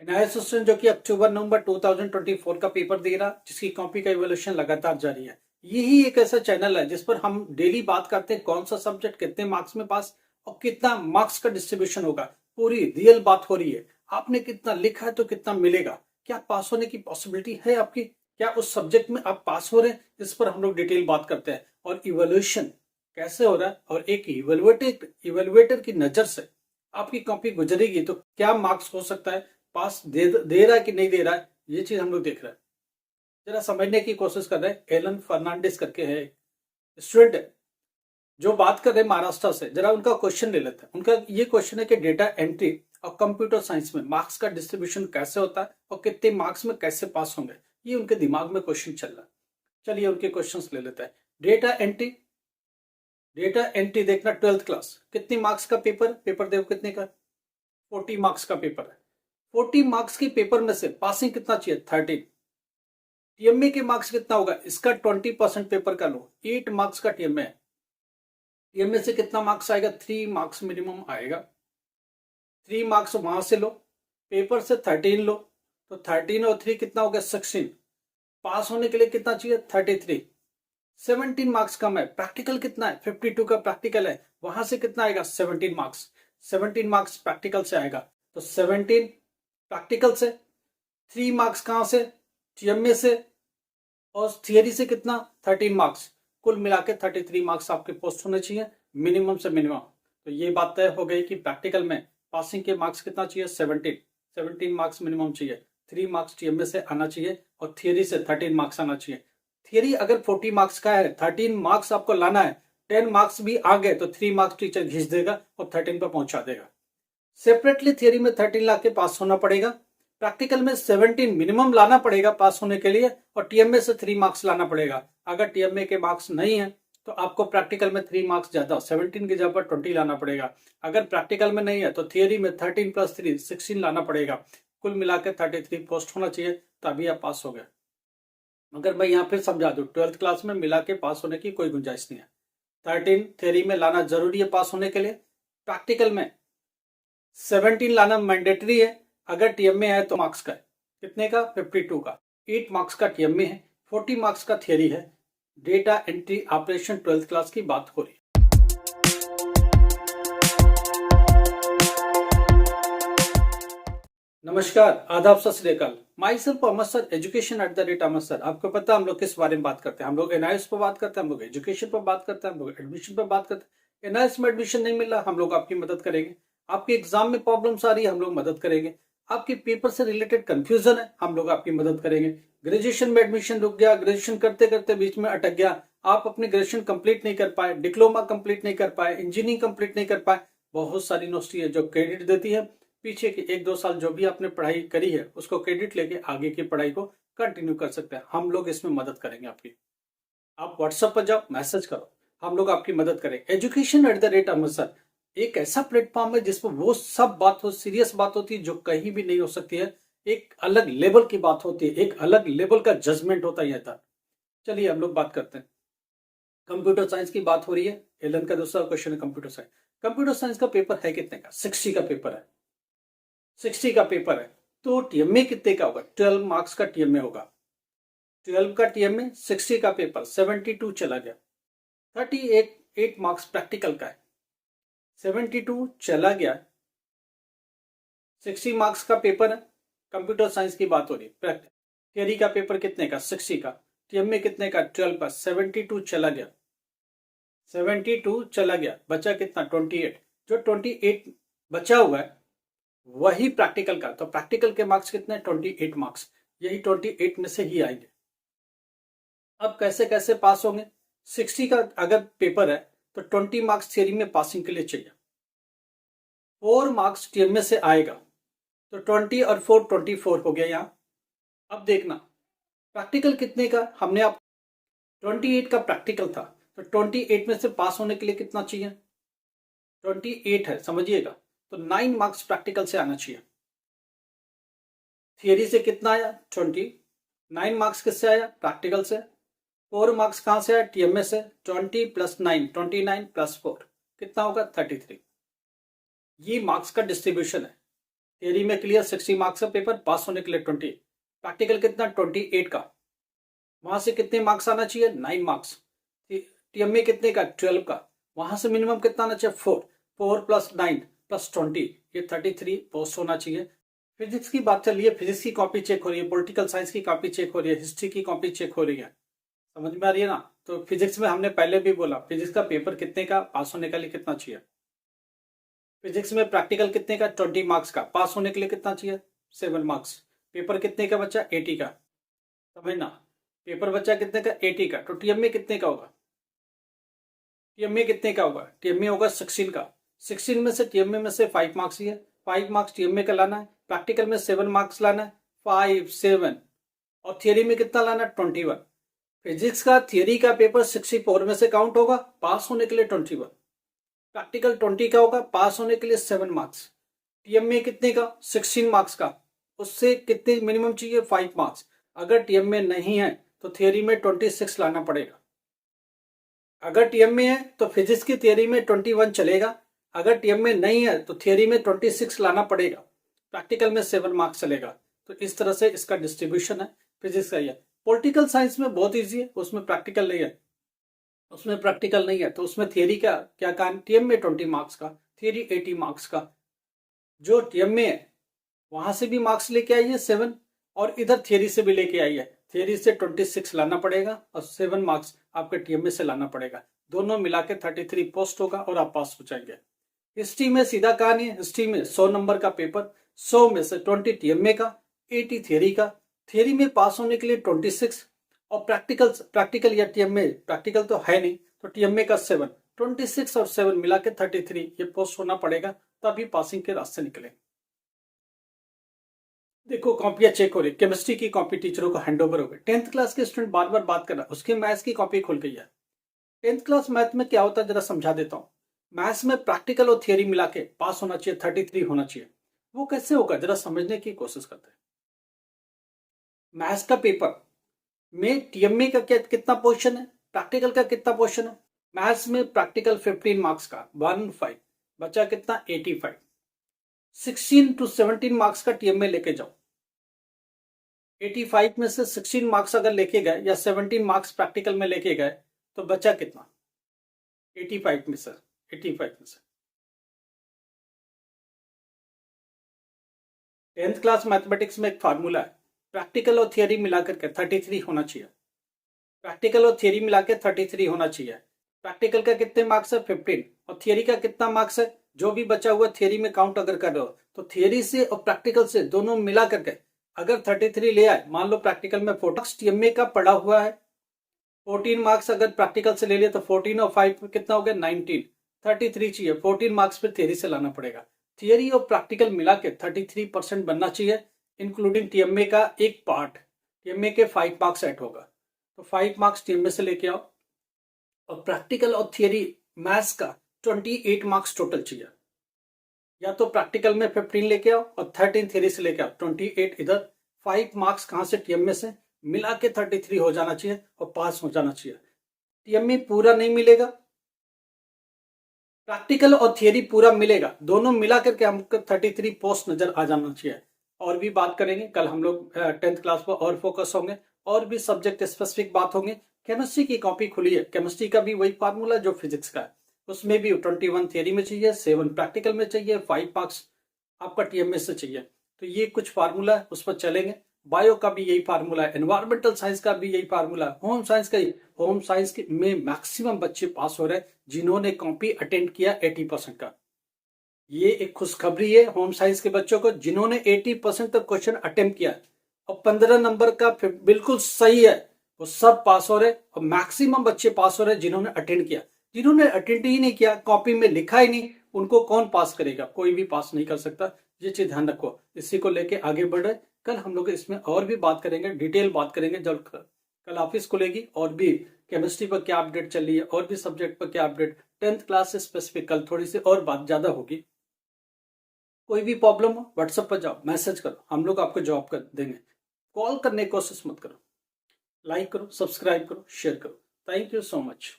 नया स्टूडेंट जो कि अक्टूबर नवंबर 2024 का पेपर दे रहा, जिसकी कॉपी का इवोल्यूशन लगातार जारी है। यही एक ऐसा चैनल है जिस पर हम डेली बात करते हैं कौन सा सब्जेक्ट कितने मार्क्स में पास और कितना मार्क्स का डिस्ट्रीब्यूशन होगा। पूरी रियल बात हो रही है। आपने कितना लिखा है तो कितना मिलेगा, क्या पास होने की पॉसिबिलिटी है आपकी, क्या उस सब्जेक्ट में आप पास हो रहे हैं, इस पर हम लोग डिटेल बात करते हैं। और इवोल्यूशन कैसे हो रहा है और एक इवेलुएटर की नजर से आपकी कॉपी गुजरेगी तो क्या मार्क्स हो सकता है, पास दे रहा है कि नहीं दे रहा है, ये चीज हम लोग देख रहे हैं। जरा समझने की कोशिश कर रहे हैं। एलन फर्नांडिस करके है, स्टूडेंट है जो बात कर रहे हैं महाराष्ट्र से। जरा उनका क्वेश्चन ले लेते हैं। उनका ये क्वेश्चन है कि डेटा एंट्री और कंप्यूटर साइंस में मार्क्स का डिस्ट्रीब्यूशन कैसे होता है और कितने मार्क्स में कैसे पास होंगे, ये उनके दिमाग में क्वेश्चन चल रहा है। चलिए उनके क्वेश्चन ले लेते हैं। डेटा एंट्री देखना 12th क्लास, कितनी मार्क्स का पेपर देखो कितने का, 40 मार्क्स का पेपर है। 40 मार्क्स के पेपर में से पासिंग कितना चाहिए, 13। टीएमए के मार्क्स कितना होगा, इसका 20% पेपर का लो, 8 मार्क्स का टीएमए है। टीएमए से कितना मार्क्स आएगा, 3 मार्क्स मिनिमम आएगा। 3 मार्क्स वहां से लो, पेपर से 13 लो, तो 13 और 3 कितना हो गया, 16। पास होने के लिए कितना चाहिए, 33। 17 मार्क्स कम है। प्रैक्टिकल कितना है, 52 का प्रैक्टिकल है, वहां से कितना आएगा, 17 मार्क्स। 17 मार्क्स प्रैक्टिकल से आएगा, तो 17 प्रैक्टिकल से, 3 मार्क्स कहां से, टीएमए से, और थियरी से कितना, 13 मार्क्स। कुल मिला के 33 मार्क्स आपके पोस्ट होने चाहिए मिनिमम से मिनिमम। तो ये बात तय हो गई कि प्रैक्टिकल में पासिंग के मार्क्स कितना चाहिए, 17 मार्क्स मिनिमम चाहिए। 3 मार्क्स टीएमए से आना चाहिए और थियरी से 13 मार्क्स आना चाहिए। थियरी अगर 40 मार्क्स का है, 13 मार्क्स आपको लाना है, 10 मार्क्स भी आ गए तो 3 मार्क्स टीचर घिस देगा और 13 पर पहुंचा देगा। सेपरेटली थियरी में 13 ला के पास होना पड़ेगा, प्रैक्टिकल में 17 मिनिमम लाना पड़ेगा पास होने के लिए, और टीएमए से 3 मार्क्स लाना पड़ेगा। अगर टीएमए के मार्क्स नहीं है तो आपको प्रैक्टिकल में 3 मार्क्स ज्यादा, 17 की जगह पर 20 लाना पड़ेगा। अगर प्रैक्टिकल में नहीं है तो थियरी में 13 + 3 16 लाना पड़ेगा। कुल मिला के 33 पोस्ट होना चाहिए, तभी आप पास हो गए। मगर मैं यहाँ फिर समझा दूं, 12th क्लास में मिला के पास होने की कोई गुंजाइश नहीं है। 13 थियरी में लाना जरूरी है पास होने के लिए, प्रैक्टिकल में 17 लाना मैंडेटरी है। अगर टीएमए है तो मार्क्स का है, कितने का, 52 का। 8 मार्क्स का टीएमए है, 40 मार्क्स का थियरी है। Data entry operation 12th class की बात हो रही है। नमस्कार, आदाब, सत श्री अकाल। Myself Ahmad sir, education @Ahmad sir. आपको पता है हम लोग किस बारे में बात करते हैं, हम लोग एनआईएस पर बात करते हैं, हम लोग एजुकेशन पर बात करते हैं, हम लोग एडमिशन पर बात करते हैं। एनआईएस में एडमिशन नहीं मिल रहा, हम लोग आपकी मदद करेंगे। आपके एग्जाम में प्रॉब्लम्स आ रही है, हम लोग मदद करेंगे। आपके पेपर से रिलेटेड कंफ्यूजन है, हम लोग आपकी मदद करेंगे। ग्रेजुएशन में एडमिशन रुक गया, ग्रेजुएशन करते करते बीच में अटक गया, आप अपनी ग्रेजुएशन कंप्लीट नहीं कर पाए, डिप्लोमा कंप्लीट नहीं कर पाए, इंजीनियरिंग कंप्लीट नहीं कर पाए। बहुत सारी यूनिवर्सिटी है जो क्रेडिट देती है, पीछे के 1-2 साल जो भी आपने पढ़ाई करी है उसको क्रेडिट लेके आगे की पढ़ाई को कंटिन्यू कर सकते हैं। हम लोग इसमें मदद करेंगे आपकी। आप व्हाट्सएप पर जाओ, मैसेज करो, हम लोग आपकी मदद करेंगे। एजुकेशन @अहमद सर एक ऐसा प्लेटफॉर्म है जिसमें वो सब बात हो, सीरियस बात होती है जो कहीं भी नहीं हो सकती है। एक अलग लेवल की बात होती है, एक अलग लेवल का जजमेंट होता है था। चलिए हम लोग बात करते हैं। कंप्यूटर साइंस की बात हो रही है। एलन का दूसरा क्वेश्चन है कंप्यूटर साइंस। कंप्यूटर साइंस का पेपर है कितने का, 60 का पेपर है। 60 का पेपर है तो टीएमए कितने का होगा, 12 मार्क्स का टीएमए होगा। 12 का टीएमए, 60 का पेपर, 72 चला गया। 38 मार्क्स प्रैक्टिकल का है, 72 चला गया। 60 मार्क्स का पेपर है, कंप्यूटर साइंस की बात हो रही है। थियरी का पेपर कितने का, 60 का। टीएमए कितने का, 12 का, 72 चला गया। 72 चला गया, बचा कितना, 28। जो 28 बचा हुआ है वही प्रैक्टिकल का, तो प्रैक्टिकल के मार्क्स कितने, 28 मार्क्स। यही 28 में से ही आएंगे। अब कैसे कैसे पास होंगे, 60 का अगर पेपर है तो 20 मार्क्स थियरी में पासिंग के लिए चाहिए, 4 मार्क्स टीएमए से आएगा, तो 20 और 4 24 हो गया यहां। अब देखना प्रैक्टिकल कितने का, हमने आप 28 का प्रैक्टिकल था, तो 28 में से पास होने के लिए कितना चाहिए, 28 है समझिएगा, तो 9 मार्क्स प्रैक्टिकल से आना चाहिए। थियरी से कितना आया, 20। 9 मार्क्स किससे आया, प्रैक्टिकल से। 4 मार्क्स कहां से आया, टीएमए से। 20 + 9, 29 + 4 कितना होगा, 33। ये मार्क्स का डिस्ट्रीब्यूशन है। थियरी में क्लियर 60 मार्क्स का पेपर, पास होने के लिए 20। प्रैक्टिकल कितना 28 का, वहां से कितने मार्क्स आना चाहिए 9 मार्क्स। टीएमए कितने का 12 का, वहां से मिनिमम कितना आना चाहिए 4, 4 प्लस 9 प्लस 20, ये 33 पोस्ट होना चाहिए। फिजिक्स की बात चल रही है, फिजिक्स की कॉपी चेक हो रही है, पॉलिटिकल साइंस की कॉपी चेक हो रही है, हिस्ट्री की कॉपी चेक हो रही है, समझ में आ रही है ना। तो फिजिक्स में हमने पहले भी बोला, फिजिक्स का पेपर कितने का, पास होने के लिए कितना चाहिए। फिजिक्स में प्रैक्टिकल कितने का 20 मार्क्स का, पास होने के लिए कितना चाहिए 7 मार्क्स। पेपर कितने का बच्चा 80 का, समझना, पेपर बच्चा कितने का 80 का। तो टीएमए कितने का होगा, टीएमए कितने का होगा, टीएमए होगा 16 का। 16 में से टीएमए में से 5 मार्क्स ही है, 5 मार्क्स टीएमए का लाना है। प्रैक्टिकल में 7 मार्क्स लाना है, 5 7, और थियरी में कितना लाना है 21। फिजिक्स का थियरी का पेपर 64 में से काउंट होगा, पास होने के लिए 21। प्रैक्टिकल 20 का होगा, पास होने के लिए 7 मार्क्स। टीएमए कितने का 16 मार्क्स का, उससे कितने मिनिमम चाहिए 5 मार्क्स। अगर टीएमए नहीं है तो थियरी में 26 लाना पड़ेगा। अगर टीएमए है तो फिजिक्स की थियरी में 21 चलेगा, अगर टीएमए नहीं है तो थियरी में 26 लाना पड़ेगा, प्रैक्टिकल में 7 मार्क्स चलेगा। तो इस तरह से इसका डिस्ट्रीब्यूशन है फिजिक्स का। ये पॉलिटिकल साइंस में बहुत ईजी है, उसमें प्रैक्टिकल नहीं है, उसमें प्रैक्टिकल नहीं है, तो उसमें थियरी का क्या काम, टीएमए 20 मार्क्स का, थियरी 80 मार्क्स का। जो टीएमए है वहां से भी मार्क्स लेके आई है 7, और इधर थियरी से भी लेके आई है, थियरी से 26 लाना पड़ेगा और 7 मार्क्स आपके टीएमए से लाना पड़ेगा, दोनों मिला के 33 पोस्ट होगा और आप पास हो जाएंगे। हिस्ट्री में सीधा कहानी है, हिस्ट्री में 100 नंबर का पेपर, 100 में से 20 टीएमए का, 80 थियरी का। थियरी में पास होने के लिए 26, और प्रैक्टिकल या टीएमए, प्रैक्टिकल तो है नहीं तो टीएमए का 7, 26 और 7 मिला के 33 ये पोस्ट होना पड़ेगा, तभी पासिंग के रास्ते निकले। देखो कॉपियां चेक हो रही, केमिस्ट्री की कॉपी टीचरों को हैंडओवर हो गई। 10th क्लास के स्टूडेंट बार बार बात कर रहा है, उसकी मैथ्स की कॉपी खुल गई है। 10th क्लास मैथ में क्या होता है जरा समझा देता हूँ। मैथ्स में प्रैक्टिकल और थियरी मिला के पास होना चाहिए, 33 होना चाहिए। वो कैसे होगा जरा समझने की कोशिश करते हैं। मैथ्स का पेपर में टीएमए का कितना पोर्शन है, प्रैक्टिकल का कितना पोर्शन है। मैथ्स में प्रैक्टिकल 15 मार्क्स का 15, बचा कितना 85। 16 to 17 मार्क्स का टीएमए लेके जाओ, 85 में से 16 मार्क्स अगर लेके गए या 17 मार्क्स प्रैक्टिकल में लेके गए तो बचा कितना 85 में से, 85 में से। 10th क्लास मैथमेटिक्स में एक फार्मूला है, प्रैक्टिकल और थियरी मिलाकर के 33 होना चाहिए, प्रैक्टिकल और थियरी मिला के 33 होना चाहिए। प्रैक्टिकल का कितने मार्क्स है 15, और थियरी का कितना मार्क्स है, जो भी बचा हुआ थियरी में काउंट अगर कर रहे हो तो थियरी से और प्रैक्टिकल से दोनों मिला करके अगर 33 ले आए, मान लो प्रैक्टिकल में 4 टीएमए का पड़ा हुआ है, 14 मार्क्स अगर प्रैक्टिकल से ले लिया तो 14 और 5 कितना हो गया 19, 33 चाहिए, 14 मार्क्स फिर थियरी से लाना पड़ेगा। थियरी और प्रैक्टिकल मिला के 33% बनना चाहिए, इंक्लूडिंग टीएमए का एक पार्ट, टीएमए के 5 मार्क्स ऐड होगा, तो 5 मार्क्स टीएमए से लेके आओ, और प्रैक्टिकल और थियरी मैथ्स का 28 मार्क्स टोटल चाहिए। या तो प्रैक्टिकल में 15 लेके आओ और 13 थियरी से लेके आओ, 28 इधर, 5 मार्क्स कहां से टीएमए से, मिला के 33 हो जाना चाहिए और पास हो जाना चाहिए। टीएमए पूरा नहीं मिलेगा, प्रैक्टिकल और थियरी पूरा मिलेगा, दोनों मिला करके हमको 33 पोस्ट नजर आ जाना चाहिए। और भी बात करेंगे कल हम लोग 10th क्लास पर और फोकस होंगे, और भी सब्जेक्ट स्पेसिफिक बात होंगे। केमिस्ट्री की कॉपी खुली है, केमिस्ट्री का भी वही फार्मूला जो फिजिक्स का है, उसमें भी 21 थियरी में चाहिए, 7 प्रैक्टिकल में चाहिए, 5 मार्क्स आपका टीएमए से चाहिए। तो ये कुछ फार्मूला है, उस पर चलेंगे। बायो का भी यही फार्मूला है, एनवायरमेंटल साइंस का भी यही फार्मूला है, होम साइंस का ही। होम साइंस में मैक्सिमम बच्चे पास हो रहे हैं जिन्होंने कॉपी अटेंड किया 80% का। ये एक खुशखबरी है होम साइंस के बच्चों को जिन्होंने 80% तक क्वेश्चन अटेम्प्ट किया, और 15 नंबर का बिल्कुल सही है, वो सब पास हो रहे, और मैक्सिमम बच्चे पास हो रहे जिन्होंने अटेंड किया। जिन्होंने अटेंड ही नहीं किया, कॉपी में लिखा ही नहीं, उनको कौन पास करेगा, कोई भी पास नहीं कर सकता। ये चीज ध्यान रखो, इसी को लेके आगे बढ़ रहे। कल हम लोग इसमें और भी बात करेंगे, डिटेल बात करेंगे, जब कल ऑफिस खुलेगी, और भी केमिस्ट्री पर क्या अपडेट चल रही है, और भी सब्जेक्ट पर क्या अपडेट, 10th क्लास से स्पेसिफिक कल थोड़ी सी और बात ज्यादा होगी। कोई भी प्रॉब्लम हो व्हाट्सएप पर जाओ, मैसेज करो, हम लोग आपको जवाब कर देंगे। कॉल करने की कोशिश मत करो। लाइक करो, सब्सक्राइब करो, शेयर करो। Thank you so much.